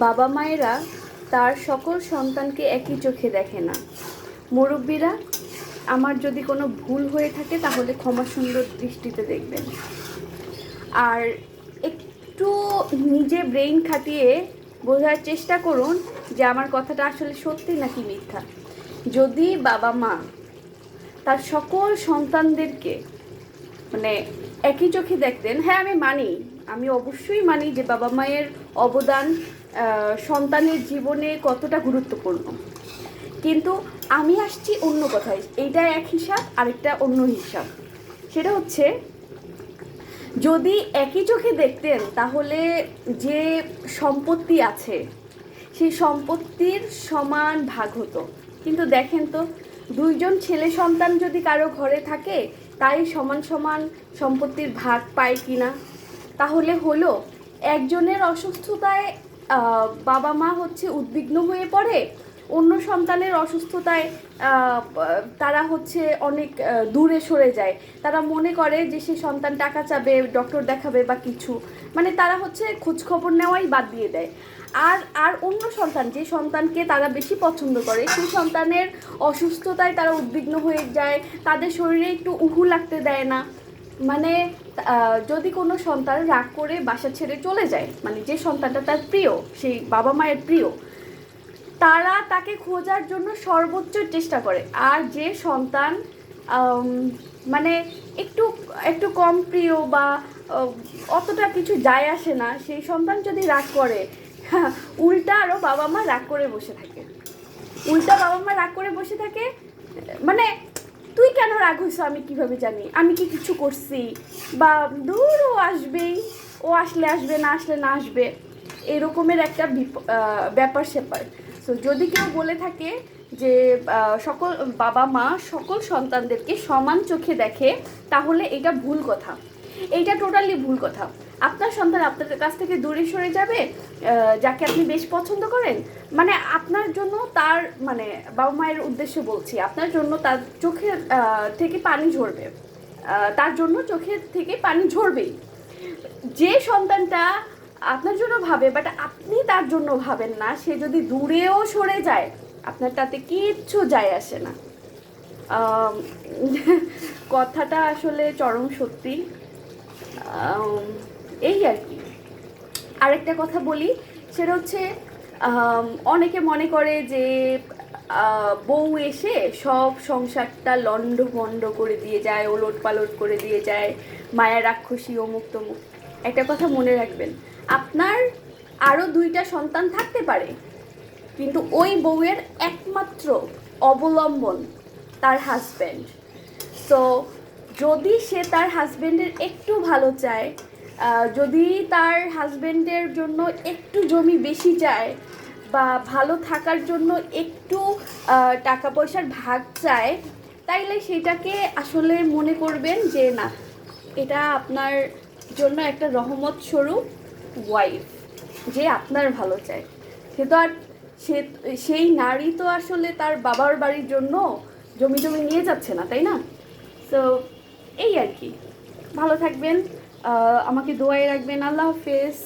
বাবা মায়েরা তার সকল সন্তানকে একই চোখে দেখে না। মুরব্বীরা, আমার যদি কোনো ভুল হয়ে থাকে তাহলে ক্ষমা সুন্দর দৃষ্টিতে দেখবেন। আর একটু নিজে ব্রেইন খাটিয়ে বোঝার চেষ্টা করুন যে আমার কথাটা আসলে সত্যি নাকি মিথ্যা। যদি বাবা মা তার সকল সন্তানদেরকে মানে একই চোখে দেখতেন, হ্যাঁ আমি অবশ্যই মানি যে বাবা মায়ের অবদান সন্তানের জীবনে কতটা গুরুত্বপূর্ণ, কিন্তু আমি আসছি অন্য কথায়। এইটা এক হিসাব, আরেকটা অন্য হিসাব। সেটা হচ্ছে, যদি একই চোখে দেখতেন তাহলে যে সম্পত্তি আছে সেই সম্পত্তির সমান ভাগ হতো। কিন্তু দেখেন তো, দুইজন ছেলে সন্তান যদি কারো ঘরে থাকে তাই সমান সমান সম্পত্তির ভাগ পায় কিনা? তাহলে হলো একজনের অসুস্থতায় বাবা মা হচ্ছে উদ্বিগ্ন হয়ে পড়ে, অন্য সন্তানের অসুস্থতায় তারা হচ্ছে অনেক দূরে সরে যায়। তারা মনে করে যে সে সন্তান টাকা চাবে, ডক্টর দেখাবে বা কিছু, মানে তারা হচ্ছে খোঁজখবর নেওয়াই বাদ দিয়ে দেয়। আর আর অন্য সন্তান, যে সন্তানকে তারা বেশি পছন্দ করে, সেই সন্তানের অসুস্থতায় তারা উদ্বিগ্ন হয়ে যায়, তাদের শরীরে একটু উহু লাগতে দেয় না। মানে যদি কোনো সন্তান রাগ করে বাসা ছেড়ে চলে যায়, মানে যে সন্তানটা তার প্রিয়, সেই বাবা মায়ের প্রিয়, তারা তাকে খোঁজার জন্য সর্বোচ্চ চেষ্টা করে। আর যে সন্তান মানে একটু একটু কম প্রিয় বা অতটা কিছু যায় আসে না, সেই সন্তান যদি রাগ করে, উল্টা আরও বাবা মা রাগ করে বসে থাকে। মানে তুই কেন রাগ হইছ আমি কিভাবে জানি, আমি কি কিছু করছি, বা দূর ও আসবেই, ও আসলে আসবে, না আসলে না আসবে, এরকমের একটা ব্যাপার স্যাপার। সো যদি কেউ বলে থাকে যে সকল বাবা মা সকল সন্তানদেরকে সমান চোখে দেখে, তাহলে এটা ভুল কথা, এইটা টোটালি ভুল কথা। আপনার সন্তান আপনার কাছ থেকে দূরে সরে যাবে, যাকে আপনি বেশ পছন্দ করেন, মানে আপনার জন্য তার, মানে বাবা মায়ের উদ্দেশ্যে বলছি, আপনার জন্য তার চোখের থেকে পানি ঝরবে, তার জন্য চোখের থেকে পানি ঝরবেই। যে সন্তানটা আপনার জন্য ভাবে বাট আপনি তার জন্য ভাবেন না, সে যদি দূরেও সরে যায় আপনার তাতে কিচ্ছু যায় আসে না। কথাটা আসলে চরম সত্যি। এই আর কি। আরেকটা কথা বলি, সেটা হচ্ছে অনেকে মনে করে যে বউ এসে সব সংসারটা লণ্ডভণ্ড করে দিয়ে যায়, ওলট পালট করে দিয়ে যায়, মায়া রাক্ষসী অমুক তমুক। একটা কথা মনে রাখবেন, আপনার আরও 2টা সন্তান থাকতে পারে, কিন্তু ওই বউয়ের একমাত্র অবলম্বন তার হাজব্যান্ড। সো যদি সে তার হাজব্যান্ডের একটু ভালো চায়, যদি তার হাজব্যান্ডের জন্য একটু জমি বেশি চায়, বা ভালো থাকার জন্য একটু টাকা পয়সার ভাগ চায়, তাইলে সেটাকে আসলে মনে করবেন যে না, এটা আপনার জন্য একটা রহমত স্বরূপ ওয়াইফ, যে আপনার ভালো চায়। সে তো আর সে সেই নারী তো আসলে তার বাবার বাড়ির জন্য জমি জমি নিয়ে যাচ্ছে না, তাই না? তো এই আর কি। ভালো থাকবেন, আমাকে দোয়ায় রাখবেন। আল্লাহ হাফেজ।